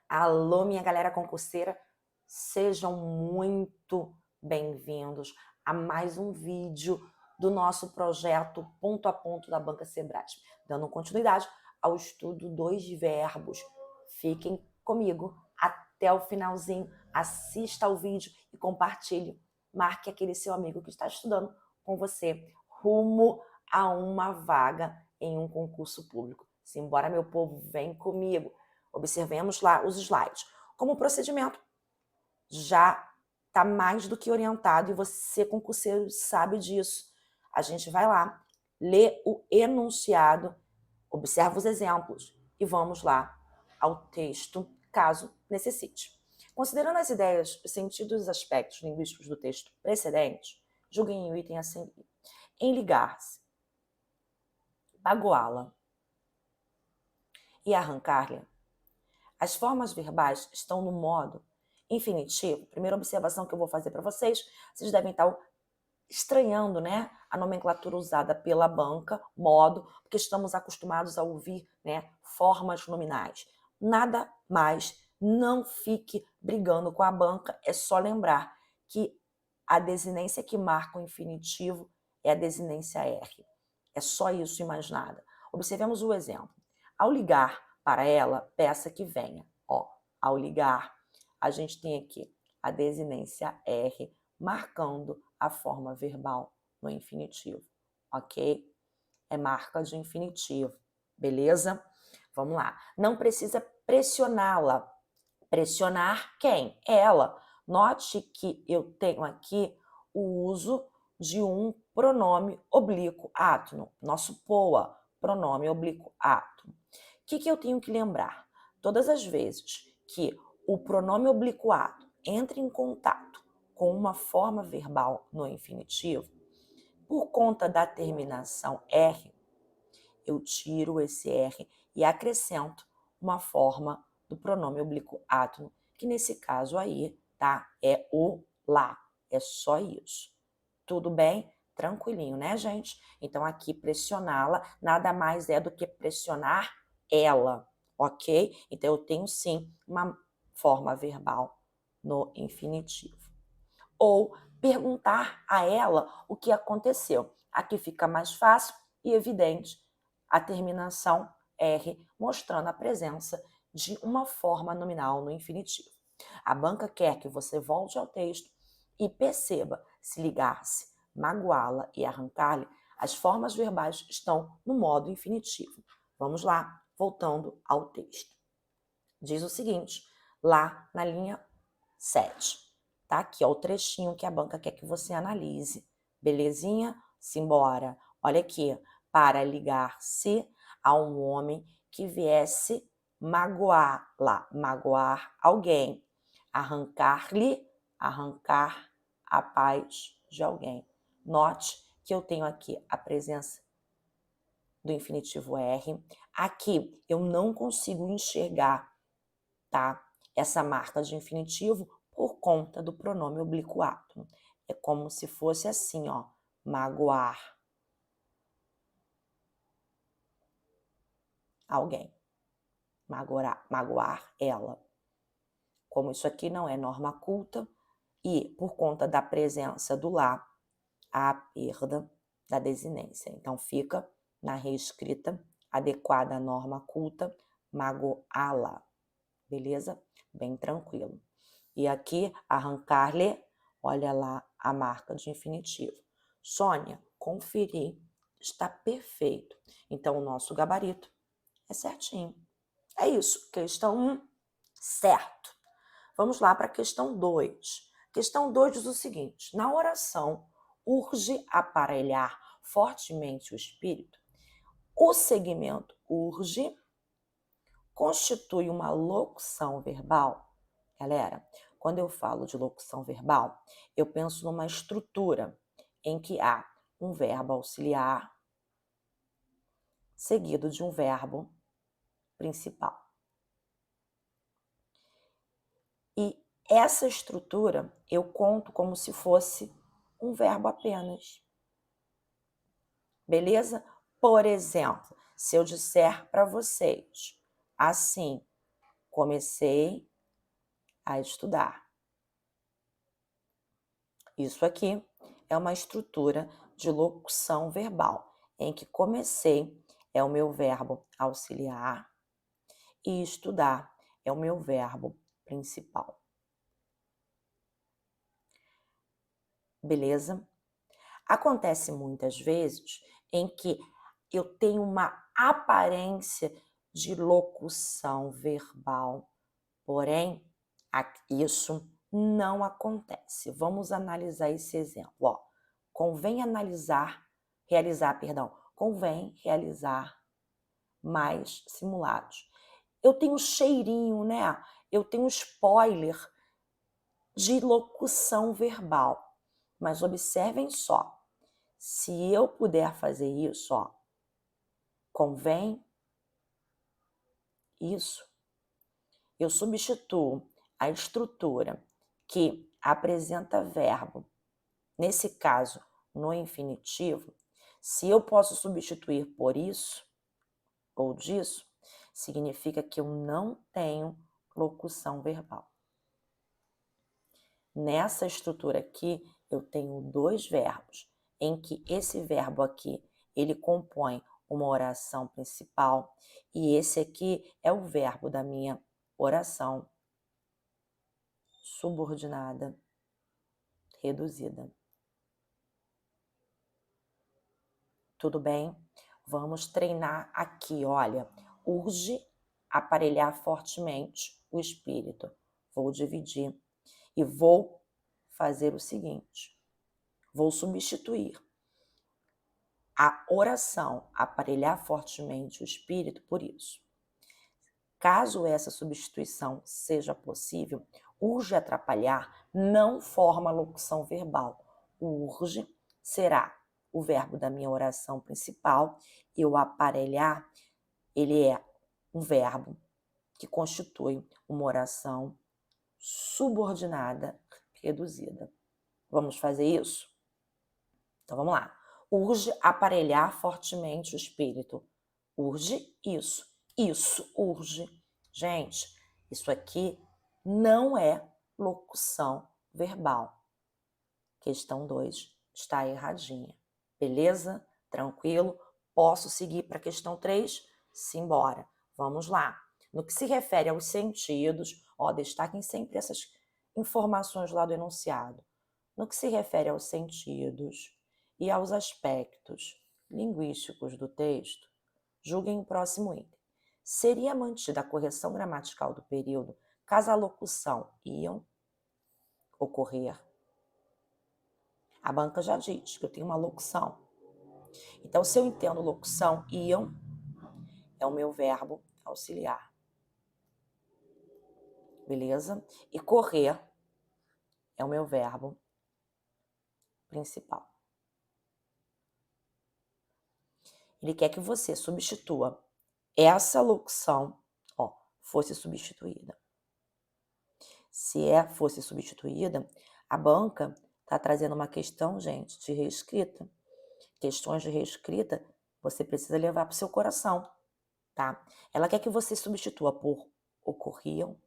Alô, minha galera concurseira, sejam muito bem-vindos a mais um vídeo do nosso projeto Ponto a Ponto da Banca Sebrasp, dando continuidade ao estudo dos verbos. Fiquem comigo até o finalzinho, assista ao vídeo e compartilhe. Marque aquele seu amigo que está estudando com você, rumo a uma vaga em um concurso público. Simbora, meu povo, vem comigo. Observemos lá os slides. Como procedimento, já está mais do que orientado e você, concurseiro, sabe disso. A gente vai lá, lê o enunciado, observa os exemplos e vamos lá ao texto, caso necessite. Considerando as ideias, os sentidos e os aspectos linguísticos do texto precedente, julguem o item a seguir. Em ligar-se, bagoá-la e arrancar-lhe, as formas verbais estão no modo infinitivo. Primeira observação que eu vou fazer para vocês devem estar estranhando, né, a nomenclatura usada pela banca, modo, porque estamos acostumados a ouvir, né, formas nominais. Nada mais, não fique brigando com a banca, é só lembrar que a desinência que marca o infinitivo é a desinência R. É só isso e mais nada. Observemos o exemplo. Ao ligar para ela, peça que venha. Ó, ao ligar, a gente tem aqui a desinência R marcando a forma verbal no infinitivo, ok? É marca de infinitivo, beleza? Vamos lá. Não precisa pressioná-la. Pressionar quem? Ela. Note que eu tenho aqui o uso de um pronome oblíquo átono, nosso POA, pronome oblíquo átono. O que eu tenho que lembrar? Todas as vezes que o pronome oblíquo átono entra em contato com uma forma verbal no infinitivo, por conta da terminação R, eu tiro esse R e acrescento uma forma do pronome oblíquo átono, que nesse caso aí, tá? É o lá. É só isso. Tudo bem? Tranquilinho, né, gente? Então, aqui, pressioná-la nada mais é do que pressionar ela, ok? Então, eu tenho, sim, uma forma verbal no infinitivo. Ou perguntar a ela o que aconteceu. Aqui fica mais fácil e evidente a terminação R, mostrando a presença de uma forma nominal no infinitivo. A banca quer que você volte ao texto e perceba se ligar-se, magoá-la e arrancar-lhe, as formas verbais estão no modo infinitivo. Vamos lá, voltando ao texto. Diz o seguinte, lá na linha 7. Tá aqui, ó, o trechinho que a banca quer que você analise. Belezinha? Simbora. Olha aqui. Para ligar-se a um homem que viesse magoá-la, magoar alguém. Arrancar-lhe, arrancar a paz de alguém. Note que eu tenho aqui a presença do infinitivo R. Aqui eu não consigo enxergar, tá? Essa marca de infinitivo por conta do pronome oblíquo átono. É como se fosse assim, ó, magoar alguém, magoar ela. Como isso aqui não é norma culta e por conta da presença do lá, há a perda da desinência. Então fica na reescrita adequada à norma culta, magoá-la. Beleza? Bem tranquilo. E aqui, arrancar-lhe, olha lá a marca de infinitivo. Sônia, conferi, está perfeito. Então, o nosso gabarito é certinho. É isso, questão 1, certo. Vamos lá para a questão 2. Questão 2 diz o seguinte, na oração, urge aparelhar fortemente o espírito. O segmento urge constitui uma locução verbal. Galera, quando eu falo de locução verbal, eu penso numa estrutura em que há um verbo auxiliar seguido de um verbo principal. E essa estrutura eu conto como se fosse um verbo apenas. Beleza? Por exemplo, se eu disser para vocês assim, comecei a estudar. Isso aqui é uma estrutura de locução verbal, em que comecei é o meu verbo auxiliar e estudar é o meu verbo principal. Beleza? Acontece muitas vezes em que eu tenho uma aparência de locução verbal, porém, isso não acontece. Vamos analisar esse exemplo. Ó, convém realizar mais simulados. Eu tenho cheirinho, né? Eu tenho spoiler de locução verbal. Mas observem só, se eu puder fazer isso, ó, convém isso, eu substituo a estrutura que apresenta verbo, nesse caso, no infinitivo, se eu posso substituir por isso ou disso, significa que eu não tenho locução verbal. Nessa estrutura aqui, eu tenho dois verbos, em que esse verbo aqui, ele compõe uma oração principal, e esse aqui é o verbo da minha oração subordinada reduzida. Tudo bem? Vamos treinar aqui, olha. Urge aparelhar fortemente o espírito. Vou dividir e vou fazer o seguinte. Vou substituir a oração aparelhar fortemente o espírito por isso. Caso essa substituição seja possível, urge atrapalhar não forma locução verbal. O urge será o verbo da minha oração principal e o aparelhar, ele é um verbo que constitui uma oração subordinada reduzida. Vamos fazer isso? Então vamos lá. Urge aparelhar fortemente o espírito. Urge isso. Isso urge. Gente, isso aqui não é locução verbal. Questão 2 está erradinha. Beleza? Tranquilo? Posso seguir para a questão 3? Simbora. Vamos lá. No que se refere aos sentidos, destaquem sempre essas informações lá do enunciado. No que se refere aos sentidos e aos aspectos linguísticos do texto, julguem o próximo item. Seria mantida a correção gramatical do período caso a locução iam ocorrer? A banca já diz que eu tenho uma locução. Então, se eu entendo locução, iam é o meu verbo auxiliar. Beleza? E correr é o meu verbo principal. Ele quer que você substitua essa locução, fosse substituída. Se fosse substituída, a banca está trazendo uma questão, gente, de reescrita. Questões de reescrita, você precisa levar para o seu coração, tá? Ela quer que você substitua por ocorriam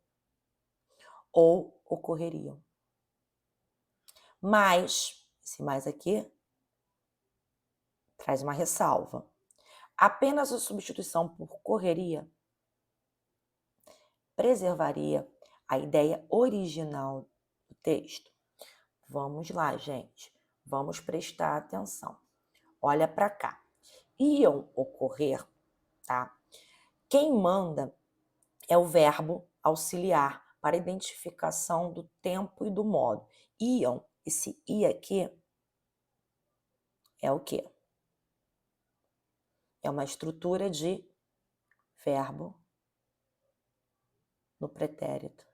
ou ocorreriam. Mas, esse mais aqui traz uma ressalva. Apenas a substituição por correria preservaria a ideia original do texto. Vamos lá, gente. Vamos prestar atenção. Olha para cá. Iam ocorrer, tá? Quem manda é o verbo auxiliar para identificação do tempo e do modo. Iam, esse i aqui é o quê? É uma estrutura de verbo no pretérito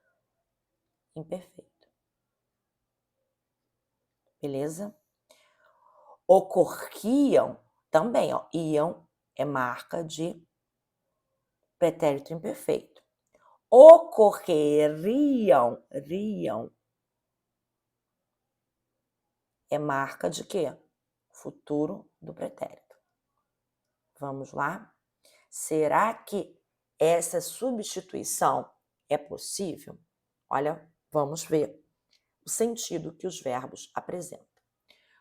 imperfeito. Beleza? Ocorriam também, iam é marca de pretérito imperfeito. Ocorreriam, é marca de quê? Futuro do pretérito. Vamos lá? Será que essa substituição é possível? Olha, vamos ver o sentido que os verbos apresentam.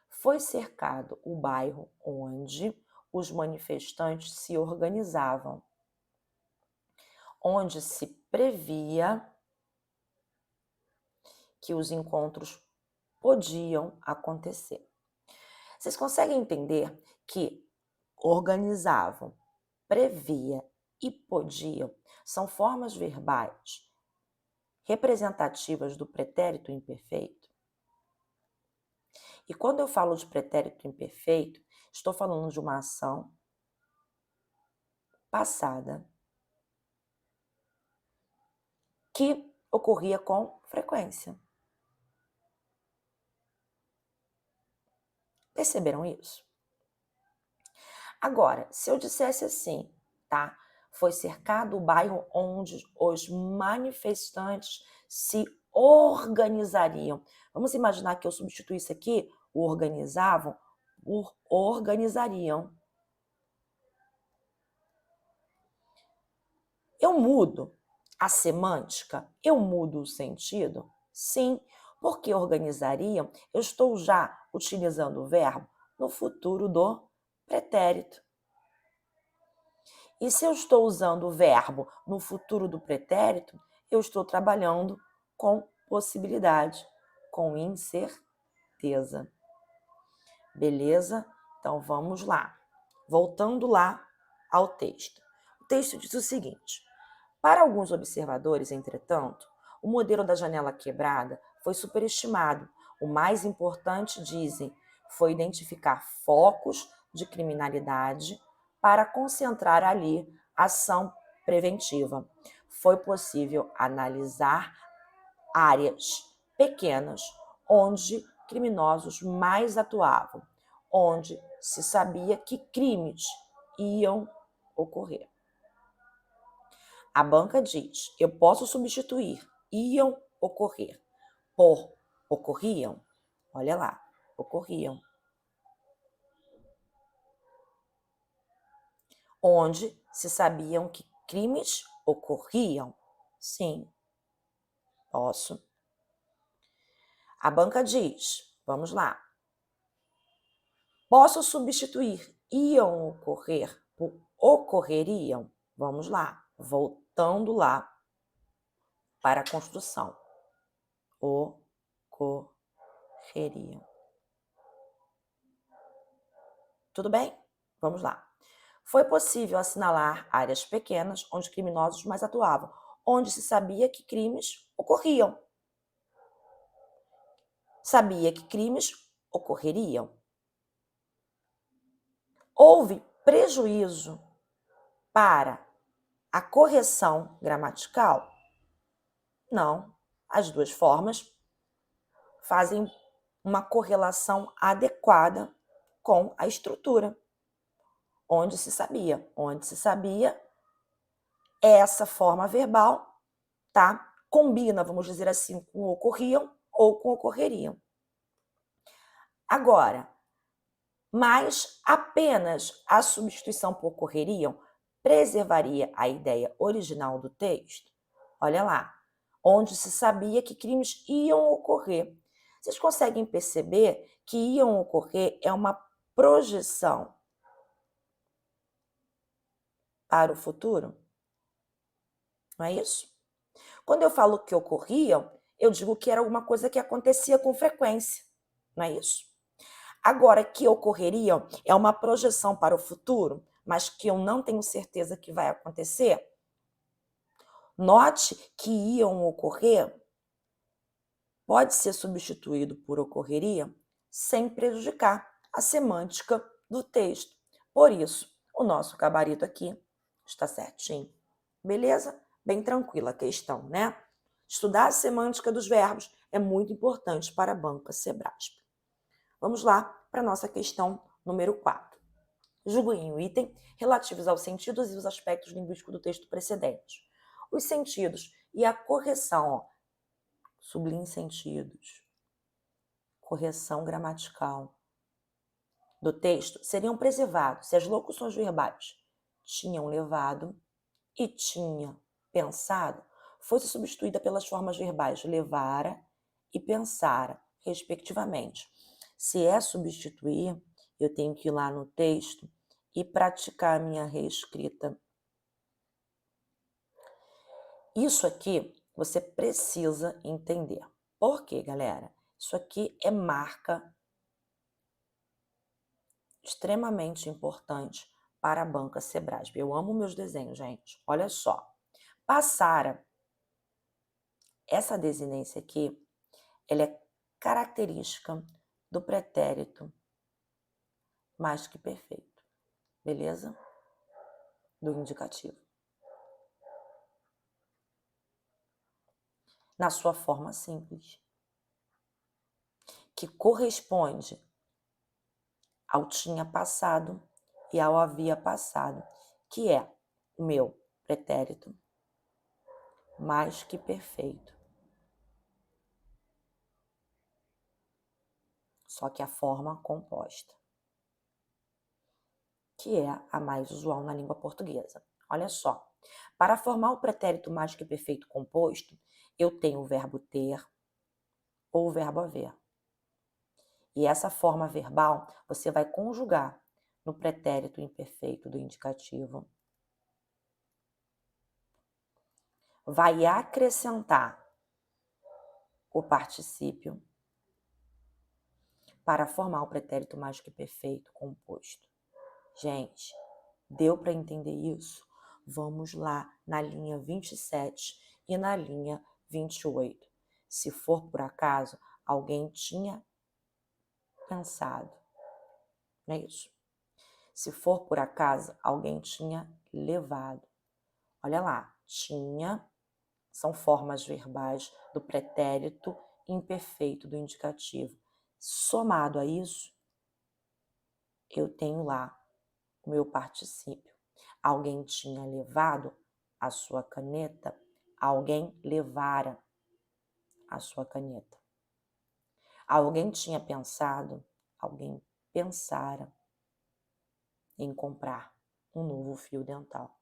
Foi cercado o bairro onde os manifestantes se organizavam, onde se previa que os encontros podiam acontecer. Vocês conseguem entender que organizavam, previa e podiam são formas verbais representativas do pretérito imperfeito? E quando eu falo de pretérito imperfeito, estou falando de uma ação passada que ocorria com frequência. Perceberam isso? Agora, se eu dissesse assim, tá? Foi cercado o bairro onde os manifestantes se organizariam. Vamos imaginar que eu substituísse aqui o organizavam por organizariam. Eu mudo a semântica? Eu mudo o sentido? Sim, porque organizariam, eu estou já utilizando o verbo no futuro do pretérito. E se eu estou usando o verbo no futuro do pretérito, eu estou trabalhando com possibilidade, com incerteza. Beleza? Então vamos lá. Voltando lá ao texto. O texto diz o seguinte: para alguns observadores, entretanto, o modelo da janela quebrada foi superestimado. O mais importante, dizem, foi identificar focos de criminalidade para concentrar ali ação preventiva. Foi possível analisar áreas pequenas onde criminosos mais atuavam, onde se sabia que crimes iam ocorrer. A banca diz: eu posso substituir iam ocorrer por ocorriam. Olha lá, ocorriam. Onde se sabiam que crimes ocorriam. Sim, posso. A banca diz: vamos lá. Posso substituir iam ocorrer por ocorreriam. Vamos lá, voltando lá para a construção. Ocorreriam. Tudo bem? Vamos lá. Foi possível assinalar áreas pequenas onde criminosos mais atuavam, onde se sabia que crimes ocorriam. Sabia que crimes ocorreriam. Houve prejuízo para a correção gramatical? Não. As duas formas fazem uma correlação adequada com a estrutura. Onde se sabia, essa forma verbal, tá? Combina, vamos dizer assim, com ocorriam ou com ocorreriam. Agora, mas apenas a substituição por ocorreriam preservaria a ideia original do texto? Olha lá, onde se sabia que crimes iam ocorrer. Vocês conseguem perceber que iam ocorrer é uma projeção para o futuro? Não é isso? Quando eu falo que ocorriam, eu digo que era alguma coisa que acontecia com frequência. Não é isso? Agora, que ocorreriam é uma projeção para o futuro, mas que eu não tenho certeza que vai acontecer. Note que iam ocorrer pode ser substituído por ocorreria sem prejudicar a semântica do texto. Por isso, o nosso gabarito aqui está certinho. Beleza? Bem tranquila a questão, né? Estudar a semântica dos verbos é muito importante para a banca Sebrasp. Vamos lá para a nossa questão número 4. Julguem o item relativos aos sentidos e os aspectos linguísticos do texto precedente. Os sentidos e a correção, sublinhe sentidos, correção gramatical do texto seriam preservados se as locuções verbais tinham levado e tinha pensado fosse substituída pelas formas verbais levara e pensara, respectivamente. Se é substituir, eu tenho que ir lá no texto e praticar a minha reescrita. Isso aqui você precisa entender. Por quê, galera? Isso aqui é marca extremamente importante para a banca Sebrasp. Eu amo meus desenhos, gente. Olha só. Passara, essa desinência aqui, ela é característica do pretérito mais que perfeito. Beleza? Do indicativo. Na sua forma simples. Que corresponde ao tinha passado e ao havia passado, que é o meu pretérito mais que perfeito. Só que a forma composta, que é a mais usual na língua portuguesa. Olha só, para formar o pretérito mais que perfeito composto, eu tenho o verbo ter ou o verbo haver. E essa forma verbal você vai conjugar no pretérito imperfeito do indicativo. Vai acrescentar o particípio para formar o pretérito mais que perfeito composto. Gente, deu para entender isso? Vamos lá na linha 27 e na linha 28. Se for por acaso, alguém tinha pensado, não é isso? Se for por acaso, alguém tinha levado. Olha lá, tinha são formas verbais do pretérito imperfeito do indicativo. Somado a isso, eu tenho lá o meu particípio. Alguém tinha levado a sua caneta, alguém levara a sua caneta. Alguém tinha pensado, alguém pensara em comprar um novo fio dental.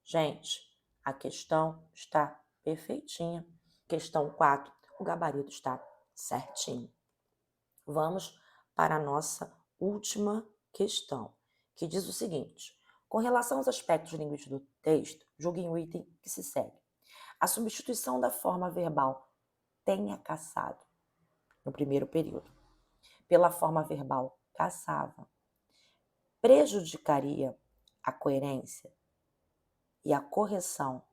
Gente, a questão está perfeitinha. Questão 4, o gabarito está certinho. Vamos para a nossa última questão, que diz o seguinte: com relação aos aspectos linguísticos do texto, julgue o item que se segue. A substituição da forma verbal tenha caçado, no primeiro período, pela forma verbal caçava, prejudicaria a coerência e a correção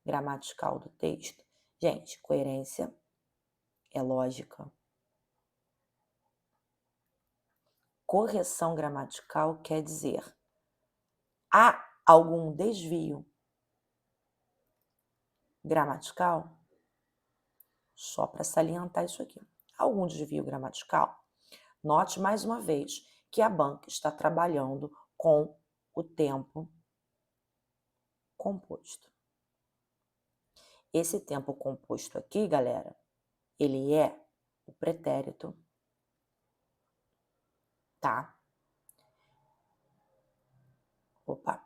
gramatical do texto. Gente, coerência é lógica. Correção gramatical quer dizer há algum desvio gramatical? Só para salientar isso aqui. Algum desvio gramatical? Note mais uma vez que a banca está trabalhando com o tempo composto. Esse tempo composto aqui, galera, ele é o pretérito, tá? Opa.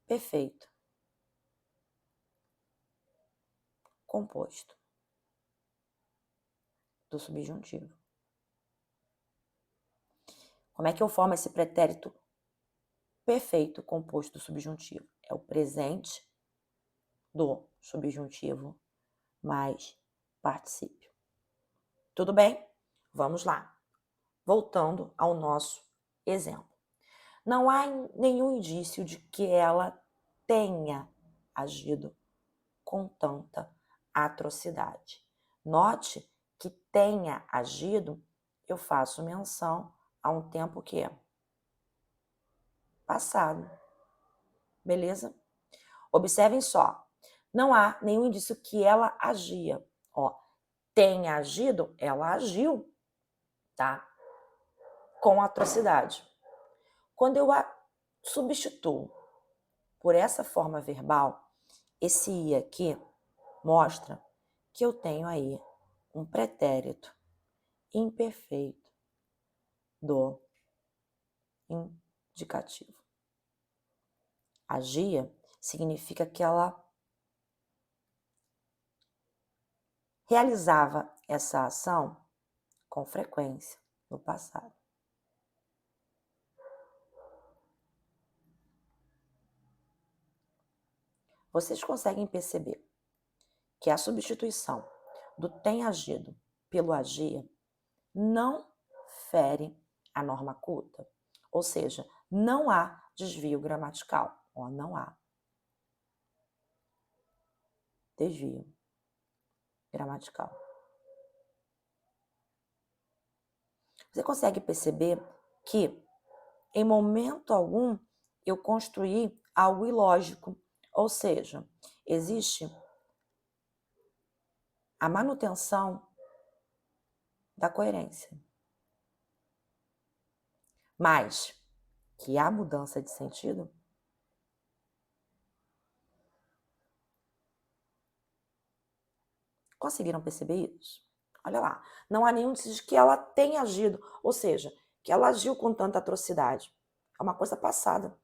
Perfeito. Composto do subjuntivo. Como é que eu formo esse pretérito perfeito composto do subjuntivo? É o presente do subjuntivo mais particípio. Tudo bem? Vamos lá. Voltando ao nosso exemplo. Não há nenhum indício de que ela tenha agido com tanta atrocidade. Note que tenha agido, eu faço menção a um tempo que é passado. Beleza? Observem só. Não há nenhum indício que ela agia. Ó, tenha agido, ela agiu, tá? Com atrocidade. Quando eu a substituo por essa forma verbal, esse i aqui mostra que eu tenho aí um pretérito imperfeito do indicativo. Agia significa que ela realizava essa ação com frequência no passado. Vocês conseguem perceber que a substituição do tem agido pelo agia não fere a norma culta? Ou seja, não há desvio gramatical. Ó, não há desvio gramatical. Você consegue perceber que, em momento algum, eu construí algo ilógico. Ou seja, existe a manutenção da coerência. Mas que há mudança de sentido? Conseguiram perceber isso? Olha lá, não há nenhum indício de que ela tenha agido, ou seja, que ela agiu com tanta atrocidade. É uma coisa passada,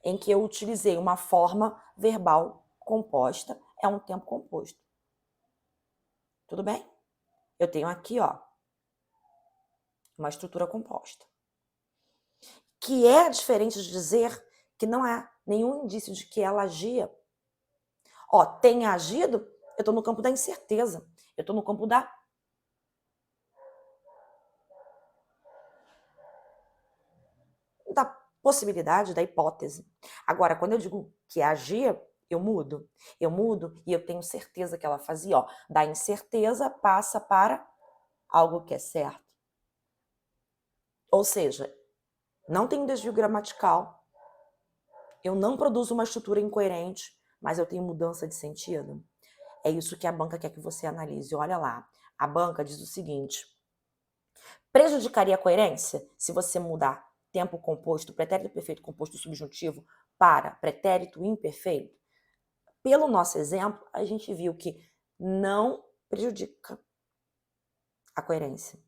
em que eu utilizei uma forma verbal composta, é um tempo composto. Tudo bem? Eu tenho aqui, ó, uma estrutura composta. Que é diferente de dizer que não há nenhum indício de que ela agia. Ó, tenha agido, eu estou no campo da incerteza. Eu estou no campo da possibilidade, da hipótese. Agora, quando eu digo que agia, eu mudo. Eu mudo e eu tenho certeza que ela fazia. Ó, da incerteza passa para algo que é certo. Ou seja, não tem desvio gramatical, eu não produzo uma estrutura incoerente, mas eu tenho mudança de sentido. É isso que a banca quer que você analise. Olha lá, a banca diz o seguinte: prejudicaria a coerência se você mudar tempo composto, pretérito perfeito composto subjuntivo para pretérito imperfeito? Pelo nosso exemplo, a gente viu que não prejudica a coerência,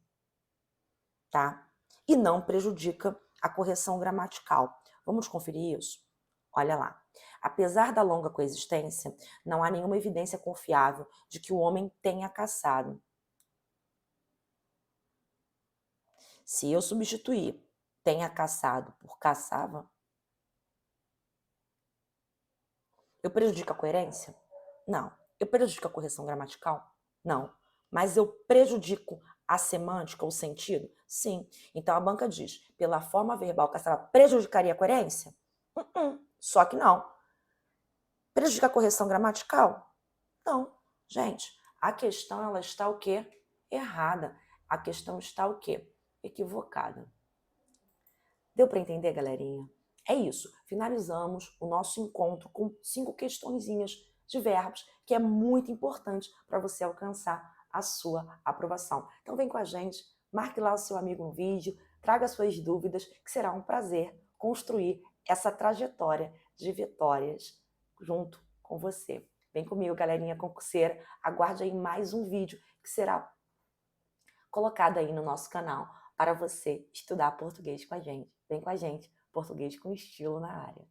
tá? E não prejudica a correção gramatical. Vamos conferir isso? Olha lá. Apesar da longa coexistência, não há nenhuma evidência confiável de que o homem tenha caçado. Se eu substituir tenha caçado por caçava, eu prejudico a coerência? Não. Eu prejudico a correção gramatical? Não. Mas eu prejudico a semântica, o sentido? Sim. Então a banca diz, pela forma verbal caçava prejudicaria a coerência? Só que não. Prejudica a correção gramatical? Não. Gente, a questão ela está o quê? Errada. A questão está o quê? Equivocada. Deu para entender, galerinha? É isso. Finalizamos o nosso encontro com 5 questõezinhas de verbos, que é muito importante para você alcançar a sua aprovação. Então vem com a gente, marque lá o seu amigo no vídeo, traga suas dúvidas, que será um prazer construir essa trajetória de vitórias junto com você. Vem comigo, galerinha concurseira, aguarde aí mais um vídeo que será colocado aí no nosso canal para você estudar português com a gente. Vem com a gente, português com estilo na área.